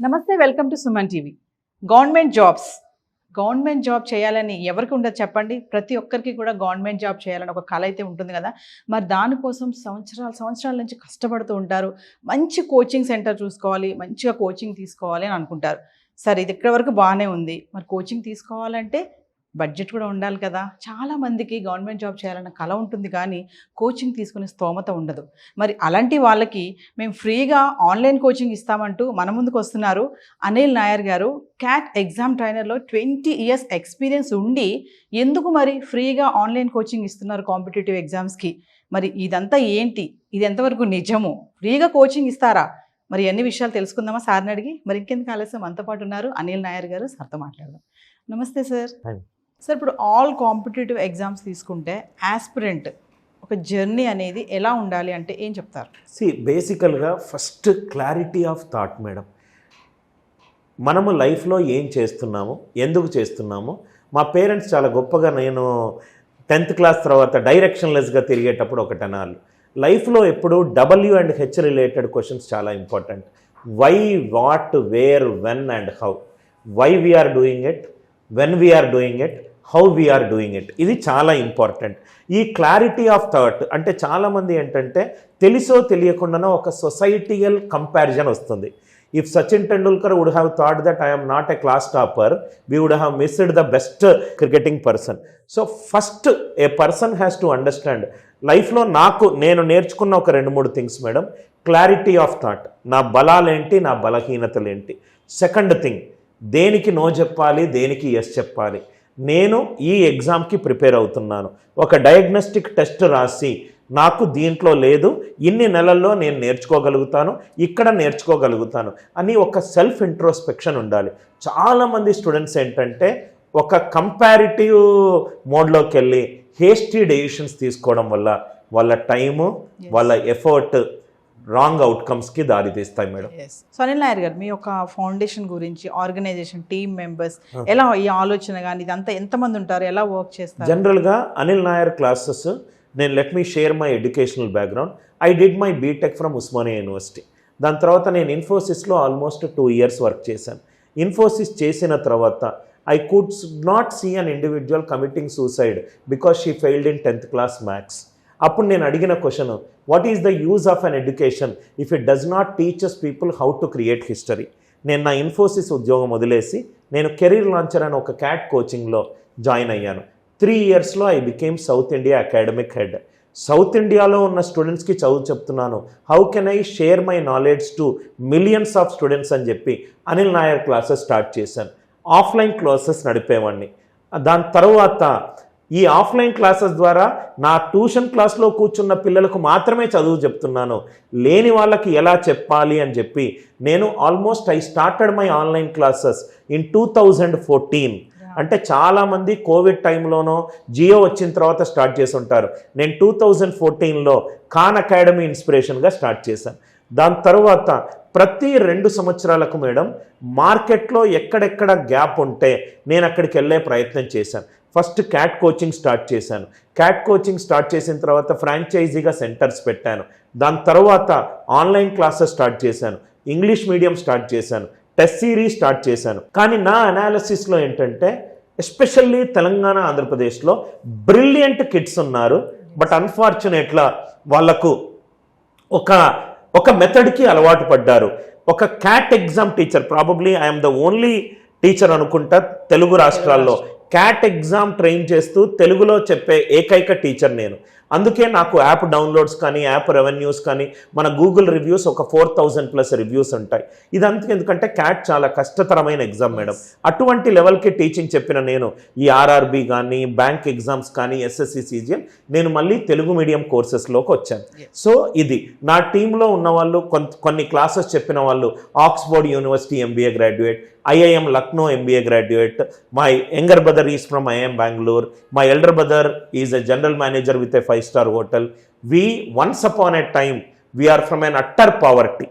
నమస్తే, welcome to Suman TV. Government job చేయాలని ఎవరికి ఉండదు చెప్పండి? ప్రతి ఒక్కరికి కూడా గవర్నమెంట్ జాబ్ చేయాలని ఒక కల అయితే ఉంటుంది కదా. మరి దానికోసం సంవత్సరాల నుంచి కష్టపడుతూ ఉంటారు. మంచి కోచింగ్ సెంటర్ చూసుకోవాలి, మంచిగా కోచింగ్ తీసుకోవాలి అని అనుకుంటారు. సరే, ఇది ఇక్కడ వరకు బాగానే ఉంది. మరి కోచింగ్ తీసుకోవాలంటే బడ్జెట్ కూడా ఉండాలి కదా. చాలామందికి గవర్నమెంట్ జాబ్ చేయాలన్న కల ఉంటుంది, కానీ కోచింగ్ తీసుకునే స్తోమత ఉండదు. మరి అలాంటి వాళ్ళకి మేము ఫ్రీగా ఆన్లైన్ కోచింగ్ ఇస్తామంటూ మన ముందుకు వస్తున్నారు అనిల్ నాయర్ గారు. క్యాట్ ఎగ్జామ్ ట్రైనర్లో 20 years ఎక్స్పీరియన్స్ ఉండి ఎందుకు మరి ఫ్రీగా ఆన్లైన్ కోచింగ్ ఇస్తున్నారు కాంపిటేటివ్ ఎగ్జామ్స్కి? మరి ఇదంతా ఏంటి? ఇది ఎంతవరకు నిజము? ఫ్రీగా కోచింగ్ ఇస్తారా? మరి అన్ని విషయాలు తెలుసుకుందామా సార్ని అడిగి? మరి ఇంకెందుకు ఆలస్యం, మనతో పాటు ఉన్నారు అనిల్ నాయర్ గారు. సార్తో మాట్లాడదాం. నమస్తే సార్. సార్, ఇప్పుడు ఆల్ కాంపిటేటివ్ ఎగ్జామ్స్ తీసుకుంటే ఆస్పిరెంట్ ఒక జర్నీ అనేది ఎలా ఉండాలి అంటే ఏం చెప్తారు? బేసికల్గా first clarity of thought madam. మనము లైఫ్లో ఏం చేస్తున్నాము, ఎందుకు చేస్తున్నాము? మా పేరెంట్స్ చాలా గొప్పగా, నేను 10th క్లాస్ తర్వాత డైరెక్షన్లెస్గా తిరిగేటప్పుడు ఒకటి అనాలి, లైఫ్లో ఎప్పుడు W and H related questions చాలా important. Why, what, where, when and how. Why we are doing it, when we are doing it, how we are doing it. ఇది చాలా ఇంపార్టెంట్. ఈ క్లారిటీ ఆఫ్ థాట్ అంటే చాలామంది ఏంటంటే తెలుసో తెలియకుండానో ఒక సొసైటియల్ కంపారిజన్ వస్తుంది. If Sachin Tendulkar would have thought that I'm not a class topper, we would have missed the best cricketing person. So first a person has to understand లైఫ్లో నేను నేర్చుకున్న ఒక 2-3 things madam. Clarity of thought, నా బలాలేంటి, నా బలహీనతలేంటి. Second thing, దేనికి no చెప్పాలి, దేనికి ఎస్ చెప్పాలి. నేను ఈ ఎగ్జామ్కి ప్రిపేర్ అవుతున్నాను, ఒక డయాగ్నోస్టిక్ టెస్ట్ రాసి నాకు దీంట్లో లేదు, ఇన్ని నెలల్లో నేను నేర్చుకోగలుగుతాను, ఇక్కడ నేర్చుకోగలుగుతాను అని ఒక సెల్ఫ్ ఇంట్రోస్పెక్షన్ ఉండాలి. చాలామంది స్టూడెంట్స్ ఏంటంటే ఒక కంపారిటివ్ మోడ్లోకి వెళ్ళి హేస్టీ డెసిషన్స్ తీసుకోవడం వల్ల వాళ్ళ టైము, వాళ్ళ ఎఫర్ట్ రాంగ్ అవుట్కమ్స్కి దారి తీస్తాయి మేడం. సో అనిల్ నాయర్ గారు, మీ యొక్క ఫౌండేషన్ గురించి, ఆర్గనైజేషన్, టీమ్ మెంబర్స్ ఎలా, ఈ ఆలోచన కానీ ఇదంతా ఎంతమంది ఉంటారు, ఎలా వర్క్ చేస్తారు? జనరల్గా అనిల్ నాయర్ క్లాసెస్, నేను let me share my educational background. I did my BTech from Osmania university. దాని తర్వాత నేను ఇన్ఫోసిస్లో ఆల్మోస్ట్ 2 years వర్క్ చేశాను. ఇన్ఫోసిస్ చేసిన తర్వాత I could not see an individual committing suicide because she failed in 10th class maths. అప్పుడు నేను అడిగిన question, what is the use of an education if it does not teachers people how to create history? నేను నా ఇన్ఫోసిస్ ఉద్యోగం వదిలేసి నేను career launcher అని ఒక క్యాట్ కోచింగ్లో జాయిన్ అయ్యాను. 3 yearsలో I became South India academic head. South ఇండియాలో ఉన్న స్టూడెంట్స్కి చదువు చెప్తున్నాను, how can I share my knowledge to millions of students అని చెప్పి అనిల్ నాయర్ క్లాసెస్ స్టార్ట్ చేశాను. ఆఫ్లైన్ క్లాసెస్ నడిపేవాడిని. దాని తర్వాత ఈ ఆఫ్లైన్ క్లాసెస్ ద్వారా నా ట్యూషన్ క్లాస్లో కూర్చున్న పిల్లలకు మాత్రమే చదువు చెప్తున్నాను, లేని వాళ్ళకి ఎలా చెప్పాలి అని చెప్పి నేను almost I started my online classes in 2014. అంటే చాలామంది కోవిడ్ టైంలోనో జియో వచ్చిన తర్వాత స్టార్ట్ చేసి ఉంటారు. నేను 2014లో ఖాన్ అకాడమీ ఇన్స్పిరేషన్గా స్టార్ట్ చేశాను. దాని తర్వాత ప్రతి 2 సంవత్సరాలకు మేడం మార్కెట్లో ఎక్కడెక్కడ గ్యాప్ ఉంటే నేను అక్కడికి వెళ్ళే ప్రయత్నం చేశాను. ఫస్ట్ క్యాట్ కోచింగ్ స్టార్ట్ చేశాను. క్యాట్ కోచింగ్ స్టార్ట్ చేసిన తర్వాత ఫ్రాంచైజీగా సెంటర్స్ పెట్టాను. దాని తర్వాత ఆన్లైన్ క్లాసెస్ స్టార్ట్ చేశాను, ఇంగ్లీష్ మీడియం స్టార్ట్ చేశాను, టెస్ట్ సిరీస్ స్టార్ట్ చేశాను. కానీ నా అనాలిసిస్లో ఏంటంటే ఎస్పెషల్లీ తెలంగాణ, ఆంధ్రప్రదేశ్లో బ్రిలియంట్ కిడ్స్ ఉన్నారు. బట్ అన్ఫార్చునేట్గా వాళ్లకు ఒక మెథడ్కి అలవాటు పడ్డారు. ఒక cat exam teacher, probably I'm the only teacher అనుకుంటా తెలుగు రాష్ట్రాల్లో క్యాట్ ఎగ్జామ్ ట్రైన్ చేస్తూ తెలుగులో చెప్పే ఏకైక టీచర్ నేను. అందుకే నాకు యాప్ డౌన్లోడ్స్ కానీ, యాప్ రెవెన్యూస్ కానీ, మన గూగుల్ రివ్యూస్ ఒక 4000+ రివ్యూస్ ఉంటాయి. ఇదంతా ఎందుకంటే క్యాట్ చాలా కష్టతరమైన ఎగ్జామ్ మేడం. అటువంటి లెవెల్కి టీచింగ్ చెప్పిన నేను ఈ ఆర్ఆర్బి కానీ, బ్యాంక్ ఎగ్జామ్స్ కానీ, ఎస్ఎస్సి, సిజిఎల్, నేను మళ్ళీ తెలుగు మీడియం కోర్సెస్లోకి వచ్చాను. సో ఇది నా టీంలో ఉన్న వాళ్ళు, కొన్ని క్లాసెస్ చెప్పిన వాళ్ళు Oxford university MBA graduate, IIM Lucknow MBA graduate. My younger brother is from IIM Bangalore. My elder brother is a general manager with a 5-star hotel. We once upon a time we are from an utter poverty.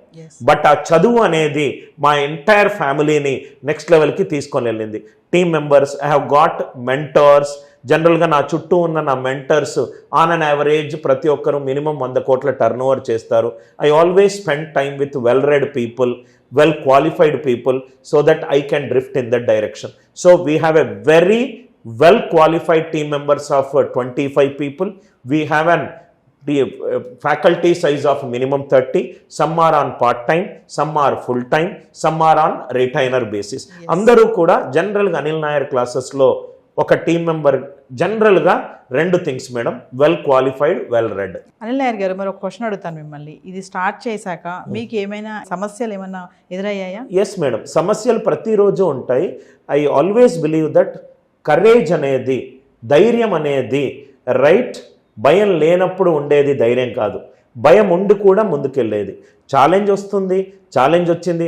But ఆ చదువు అనేది మా entire ఫ్యామిలీని next లెవెల్కి తీసుకొని వెళ్ళింది. Team members, I have got mentors. జనరల్గా నా చుట్టూ ఉన్న నా మెంటర్స్ ఆన్ అన్ యావరేజ్ ప్రతి ఒక్కరు మినిమం 100 కోట్ల టర్న్ ఓవర్ చేస్తారు. I always spend time with well read people, well qualified people, so that I can drift in that direction. So we have a very well qualified team members of 25 people. We have the faculty size of minimum 30. Some are on part time, some are full time, some are on retainer basis. Andaru kuda general ga Anil Nair classes lo oka team member general ga రెండు things madam, well qualified, well read. Anil Nair గారు, మరి ఒక question అడుగుతాను మిమ్మల్ని. ఇది start చేశాక మీకు ఏమైనా సమస్యలు ఏమైనా ఎదురయ్యాయా? ఎస్ మేడం, సమస్యలు ప్రతిరోజు ఉంటాయి. I always believe that courage అనేది, ధైర్యం అనేది రైట్, భయం లేనప్పుడు ఉండేది ధైర్యం కాదు, భయం ఉండి కూడా ముందుకెళ్ళేది. ఛాలెంజ్ వస్తుంది, ఛాలెంజ్ వచ్చింది.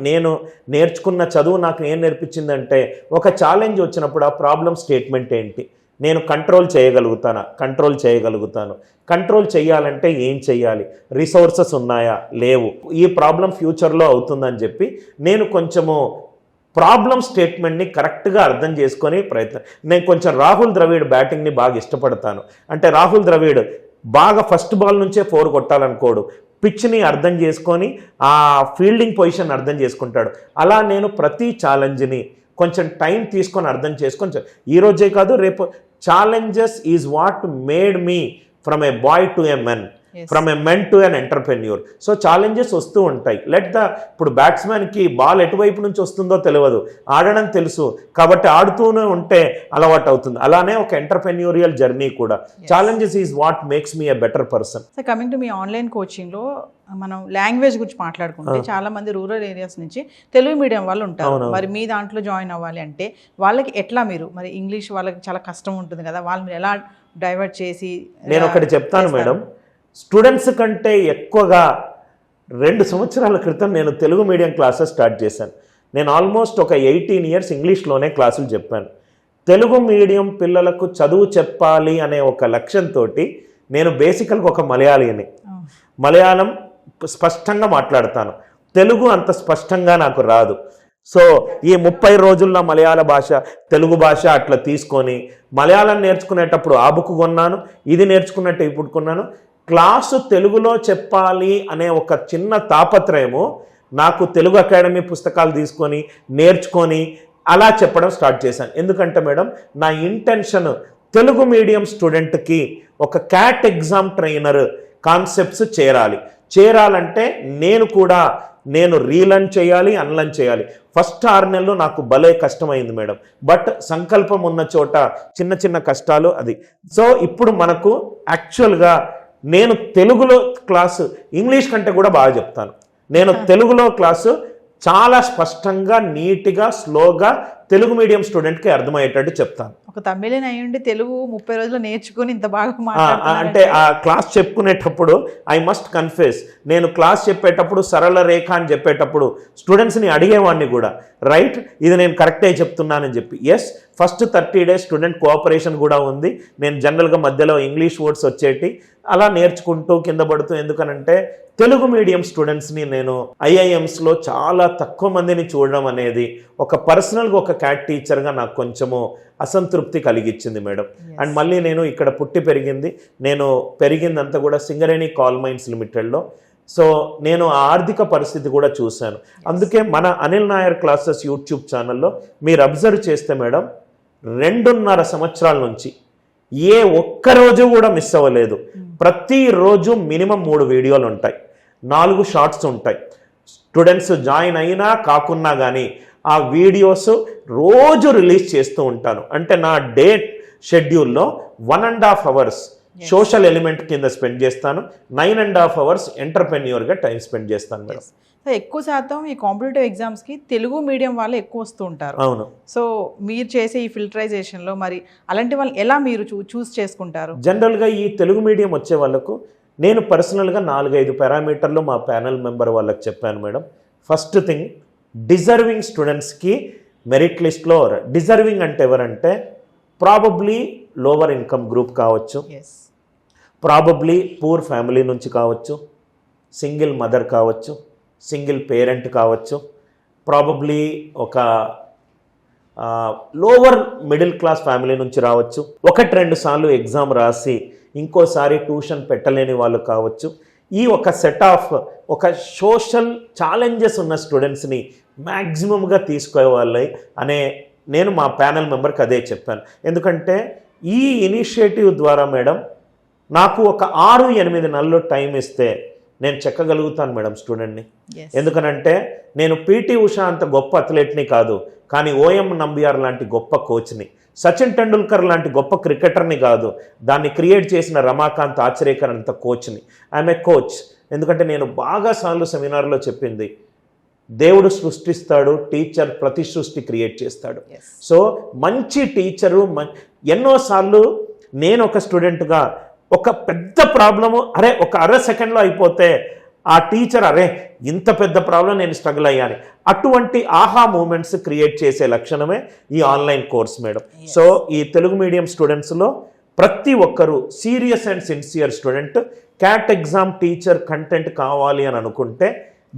నేను నేర్చుకున్న చదువు నాకు ఏం నేర్పించిందంటే, ఒక ఛాలెంజ్ వచ్చినప్పుడు ఆ ప్రాబ్లం స్టేట్మెంట్ ఏంటి, నేను కంట్రోల్ చేయగలుగుతాను. కంట్రోల్ చేయాలంటే ఏం చేయాలి, రిసోర్సెస్ ఉన్నాయా, లేవు, ఈ ప్రాబ్లం ఫ్యూచర్లో అవుతుందని చెప్పి నేను కొంచెము ప్రాబ్లం స్టేట్మెంట్ని కరెక్ట్గా అర్థం చేసుకొని నేను కొంచెం రాహుల్ ద్రవిడ్ బ్యాటింగ్ని బాగా ఇష్టపడతాను. అంటే రాహుల్ ద్రవిడ్ బాగా ఫస్ట్ బాల్ నుంచే 4 కొట్టాలనుకోడు, పిచ్ని అర్థం చేసుకొని ఆ ఫీల్డింగ్ పొజిషన్ అర్థం చేసుకుంటాడు. అలా నేను ప్రతి ఛాలెంజ్ని కొంచెం టైం తీసుకొని అర్థం చేసుకొని, ఈరోజే కాదు రేపు, challenges is what made me from a boy to a men, from a men to an entrepreneur. So challenges వస్తూ ఉంటాయి. ఇప్పుడు బ్యాట్స్మెన్కి బాల్ ఎటువైపు నుంచి వస్తుందో తెలియదు, ఆడడం తెలుసు కాబట్టి ఆడుతూనే ఉంటే అలవాటు అవుతుంది. అలానే ఒక ఎంటర్ప్రెన్యూరియల్ జర్నీ కూడా. Challenges is what makes me a better person. So coming to మీ ఆన్లైన్ కోచింగ్లో మనం లాంగ్వేజ్ గురించి మాట్లాడుకుంటే, చాలా మంది రూరల్ ఏరియాస్ నుంచి తెలుగు మీడియం వాళ్ళు ఉంటారు. మరి మీ దాంట్లో జాయిన్ అవ్వాలి అంటే వాళ్ళకి ఎట్లా, మీరు మరి ఇంగ్లీష్ వాళ్ళకి చాలా కష్టం ఉంటుంది కదా, వాళ్ళు మీరు ఎలా డైవర్ట్ చేసి? నేను ఒకటి చెప్తాను మేడం, స్టూడెంట్స్ కంటే ఎక్కువగా 2 సంవత్సరాల క్రితం నేను తెలుగు మీడియం క్లాసెస్ స్టార్ట్ చేశాను. నేను ఆల్మోస్ట్ ఒక 18 years ఇంగ్లీష్లోనే క్లాసులు చెప్పాను. తెలుగు మీడియం పిల్లలకు చదువు చెప్పాలి అనే ఒక లక్ష్యంతో నేను బేసికల్గా ఒక మలయాళీని, మలయాళం స్పష్టంగా మాట్లాడతాను, తెలుగు అంత స్పష్టంగా నాకు రాదు. సో ఈ 30 రోజుల్లో మలయాళ భాష, తెలుగు భాష అట్లా తీసుకొని మలయాళం నేర్చుకునేటప్పుడు ఆ బుక్ కొన్నాను, ఇది నేర్చుకున్నట్టు ఇప్పుడు కొన్నాను. క్లాసు తెలుగులో చెప్పాలి అనే ఒక చిన్న తాపత్రయము నాకు తెలుగు అకాడమీ పుస్తకాలు తీసుకొని నేర్చుకొని అలా చెప్పడం స్టార్ట్ చేశాను. ఎందుకంటే మేడం, నా ఇంటెన్షన్ తెలుగు మీడియం స్టూడెంట్కి ఒక క్యాట్ ఎగ్జామ్ ట్రైనర్ కాన్సెప్ట్స్ చేరాలంటే నేను రీలర్న్ చేయాలి, అన్లర్న్ చేయాలి. ఫస్ట్ 6 నెలలు నాకు భలే కష్టమైంది మేడం. బట్ సంకల్పం ఉన్న చోట చిన్న చిన్న కష్టాలు అది. సో ఇప్పుడు మనకు యాక్చువల్గా నేను తెలుగులో క్లాసు ఇంగ్లీష్ కంటే కూడా బాగా చెప్తాను. నేను తెలుగులో క్లాసు చాలా స్పష్టంగా, నీట్గా, స్లోగా తెలుగు మీడియం స్టూడెంట్కి అర్థమయ్యేటట్టు చెప్తాను. ఒక తమిళన్ అయ్యుండి తెలుగు 30 రోజులు నేర్చుకుని ఇంత బాగా అంటే ఆ క్లాస్ చెప్పుకునేటప్పుడు ఐ మస్ట్ కన్ఫెస్, నేను క్లాస్ చెప్పేటప్పుడు సరళ రేఖ అని చెప్పేటప్పుడు స్టూడెంట్స్ని అడిగేవాడిని కూడా, రైట్ ఇది నేను కరెక్టే చెప్తున్నానని చెప్పి. Yes, first 30 days student cooperation కూడా ఉంది. నేను జనరల్గా మధ్యలో ఇంగ్లీష్ వర్డ్స్ వచ్చేటి అలా నేర్చుకుంటూ కింద పడుతూ, ఎందుకనంటే తెలుగు మీడియం స్టూడెంట్స్ని నేను ఐఐఎమ్స్లో చాలా తక్కువ మందిని చూడడం అనేది ఒక పర్సనల్గా ఒక క్యాట్ టీచర్గా నాకు కొంచెము అసంతృప్తి కలిగించింది మేడం. అండ్ మళ్ళీ నేను ఇక్కడ పుట్టి నేను పెరిగిందంతా కూడా సింగరేణి కాల్ మైన్స్ లిమిటెడ్లో. సో నేను ఆ ఆర్థిక పరిస్థితి కూడా చూశాను. అందుకే మన అనిల్ నాయర్ క్లాసెస్ యూట్యూబ్ ఛానల్లో మీరు అబ్జర్వ్ చేస్తే మేడం, 2.5 సంవత్సరాల నుంచి ఏ ఒక్కరోజు కూడా మిస్ అవ్వలేదు. ప్రతిరోజు మినిమం 3 వీడియోలు ఉంటాయి, 4 షార్ట్స్ ఉంటాయి. స్టూడెంట్స్ జాయిన్ అయినా కాకున్నా కానీ ఆ వీడియోస్ రోజు రిలీజ్ చేస్తూ ఉంటాను. అంటే నా డే షెడ్యూల్లో 1.5 hours సోషల్ ఎలిమెంట్ కింద స్పెండ్ చేస్తాను, 9.5 hours ఎంటర్ప్రెన్యూర్గా టైం స్పెండ్ చేస్తాను మేడం. ఎక్కువ శాతం ఈ కాంపిటేటివ్ ఎగ్జామ్స్కి తెలుగు మీడియం వాళ్ళు ఎక్కువ వస్తూ ఉంటారు. అవును. సో మీరు చేసే ఈ ఫిల్టరైజేషన్లో మరి అలాంటి వాళ్ళు ఎలా మీరు చూస్ చేసుకుంటారు? జనరల్గా ఈ తెలుగు మీడియం వచ్చే వాళ్ళకు నేను పర్సనల్గా 4-5 పారామీటర్లు మా ప్యానెల్ మెంబర్ వాళ్ళకి చెప్పాను మేడం. ఫస్ట్ థింగ్, డిజర్వింగ్ స్టూడెంట్స్కి మెరిట్ లిస్ట్లో, డిజర్వింగ్ అంటే ఎవరంటే ప్రాబబ్లీ లోవర్ ఇన్కమ్ గ్రూప్ కావచ్చు, ప్రాబబ్లీ పూర్ ఫ్యామిలీ నుంచి కావచ్చు, సింగిల్ మదర్ కావచ్చు, సింగిల్ పేరెంట్ కావచ్చు, ప్రాబబ్లీ ఒక లోవర్ మిడిల్ క్లాస్ ఫ్యామిలీ నుంచి రావచ్చు, 1-2 సార్లు ఎగ్జామ్ రాసి ఇంకోసారి ట్యూషన్ పెట్టలేని వాళ్ళు కావచ్చు. ఈ ఒక సెట్ ఆఫ్ ఒక సోషల్ ఛాలెంజెస్ ఉన్న స్టూడెంట్స్ని మ్యాక్సిమంగా తీసుకోవాలి అనే నేను మా ప్యానెల్ మెంబర్కి అదే చెప్పాను. ఎందుకంటే ఈ ఇనిషియేటివ్ ద్వారా మేడం నాకు ఒక 6-8 నెలలు టైం ఇస్తే నేను చెక్కగలుగుతాను మేడం స్టూడెంట్ని. ఎందుకనంటే నేను పీటీ ఉషా అంత గొప్ప అథ్లెట్ని కాదు, కానీ ఓఎం నంబియార్ లాంటి గొప్ప కోచ్ని, సచిన్ టెండూల్కర్ లాంటి గొప్ప క్రికెటర్ని కాదు, దాన్ని క్రియేట్ చేసిన రమాకాంత్ ఆచరేకర్ అంత కోచ్ని. I'm a coach. ఎందుకంటే నేను బాగా సార్లు సెమినార్లో చెప్పింది, దేవుడు సృష్టిస్తాడు, టీచర్ ప్రతి సృష్టి క్రియేట్ చేస్తాడు. సో మంచి టీచరు ఎన్నోసార్లు నేను ఒక స్టూడెంట్గా ఒక పెద్ద ప్రాబ్లము ఒక 1/2 సెకండ్లో అయిపోతే ఆ టీచర్ ఇంత పెద్ద ప్రాబ్లం నేను స్ట్రగుల్ అయ్యాను, అటువంటి ఆహా మూమెంట్స్ క్రియేట్ చేసే లక్షణమే ఈ ఆన్లైన్ కోర్స్ మేడం. సో ఈ తెలుగు మీడియం స్టూడెంట్స్లో ప్రతి ఒక్కరూ serious and sincere student cat exam teacher content కావాలి అని అనుకుంటే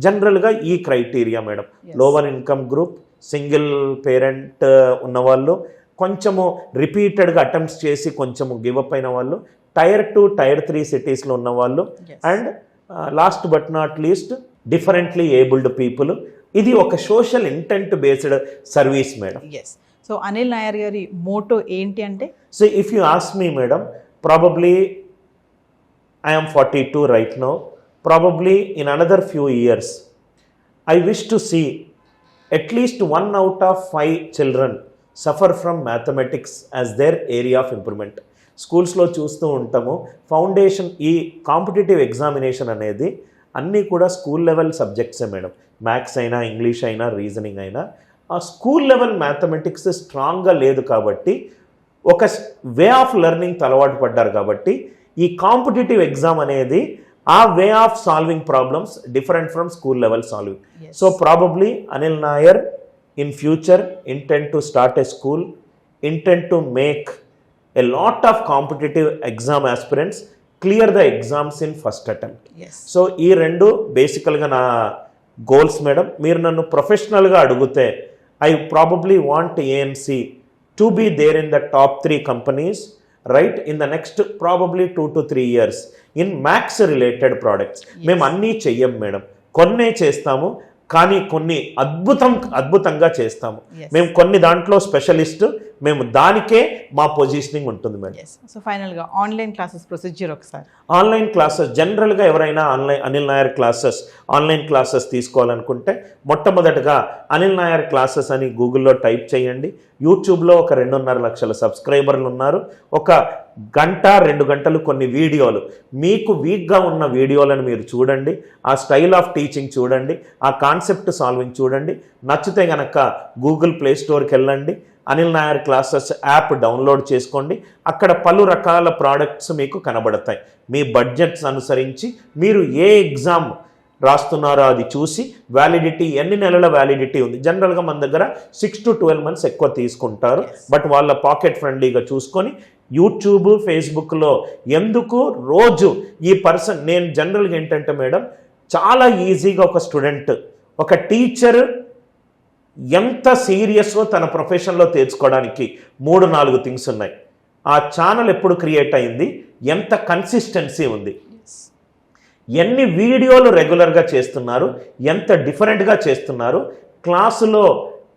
జనరల్గా ఈ criteria madam. Lower income group, single parent ఉన్నవాళ్ళు, కొంచెము రిపీటెడ్గా అటెంప్ట్స్ చేసి కొంచెము గివప్ అయిన వాళ్ళు, Tier 2, Tier 3 సిటీస్లో ఉన్నవాళ్ళు, and last but not least differently abled people. ఇది ఒక social intent based service madam. So Anil Nair గారి మోటో ఏంటి అంటే, so if you ask me madam, probably I am 42 right now. Probably in another few years, I wish to see at least 1 out of 5 children suffer from mathematics as their area of improvement. స్కూల్స్లో చూస్తూ ఉంటాము, foundation ఈ competitive examination అనేది అన్నీ కూడా school level సబ్జెక్ట్సే madam. Maths అయినా, English అయినా, reasoning అయినా, ఆ స్కూల్ లెవెల్ మ్యాథమెటిక్స్ స్ట్రాంగ్గా లేదు కాబట్టి ఒక వే ఆఫ్ లెర్నింగ్ అలవాటు పడ్డారు కాబట్టి ఈ కాంపిటేటివ్ ఎగ్జామ్ అనేది ఆ way of solving problems different from school level solving. So probably Anil Nair in future intent to start a school, intent to make a lot of competitive exam aspirants clear the exams in first attempt. So ఈ రెండు బేసికల్గా నా goals madam. మీరు నన్ను ప్రొఫెషనల్గా అడిగితే I probably want ANC to be there in the top 3 companies right in the next probably 2 to 3 years in maths related products. మేము అన్నీ చెయ్యం మేడం, కొన్నే చేస్తాము, కానీ కొన్ని అద్భుతంగా చేస్తాము. మేము కొన్ని దాంట్లో స్పెషలిస్ట్, మేము దానికే మా పొజిషనింగ్ ఉంటుంది మేడం. సో ఫైనల్గా ఆన్లైన్ క్లాసెస్ ప్రొసీజర్ ఒకసారి. ఆన్లైన్ క్లాసెస్ జనరల్గా ఎవరైనా Anil Nair classes online classes తీసుకోవాలనుకుంటే మొట్టమొదటగా అనిల్ నాయర్ క్లాసెస్ అని గూగుల్లో టైప్ చేయండి. యూట్యూబ్లో ఒక 2.5 లక్షల సబ్స్క్రైబర్లు ఉన్నారు. ఒక 1-2 గంటలు కొన్ని వీడియోలు, మీకు వీక్గా ఉన్న వీడియోలను మీరు చూడండి, ఆ స్టైల్ ఆఫ్ టీచింగ్ చూడండి, ఆ కాన్సెప్ట్ సాల్వింగ్ చూడండి. నచ్చితే కనుక గూగుల్ ప్లే స్టోర్కి వెళ్ళండి, Anil Nair classes app download చేసుకోండి. అక్కడ పలు రకాల ప్రోడక్ట్స్ మీకు కనబడతాయి. మీ బడ్జెట్స్ అనుసరించి మీరు ఏ ఎగ్జామ్ రాస్తున్నారో అది చూసి వ్యాలిడిటీ, ఎన్ని నెలల వ్యాలిడిటీ ఉంది. జనరల్గా మన దగ్గర 6 to 12 months ఎక్కువ తీసుకుంటారు, బట్ వాళ్ళ పాకెట్ ఫ్రెండ్లీగా చూసుకొని యూట్యూబ్, ఫేస్బుక్లో ఎందుకు రోజు ఈ పర్సన్, నేను జనరల్గా ఏంటంటే మేడం చాలా ఈజీగా ఒక స్టూడెంట్, ఒక టీచర్ ఎంత సీరియస్గా తన ప్రొఫెషన్లో తెచ్చుకోవడానికి 3-4 థింగ్స్ ఉన్నాయి. ఆ ఛానల్ ఎప్పుడు క్రియేట్ అయింది, ఎంత కన్సిస్టెన్సీ ఉంది, ఎన్ని వీడియోలు రెగ్యులర్గా చేస్తున్నారు, ఎంత డిఫరెంట్గా చేస్తున్నారు, క్లాసులో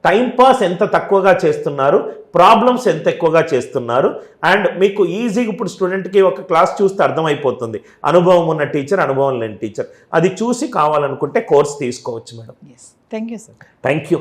టైంపాస్ ఎంత తక్కువగా చేస్తున్నారు, ప్రాబ్లమ్స్ ఎంత ఎక్కువగా చేస్తున్నారు. అండ్ మీకు ఈజీగా ఇప్పుడు స్టూడెంట్కి ఒక క్లాస్ చూస్తే అర్థమైపోతుంది, అనుభవం ఉన్న టీచర్, అనుభవం లేని టీచర్. అది చూసి కావాలనుకుంటే కోర్స్ తీసుకోవచ్చు madam. Thank you sir. Thank you.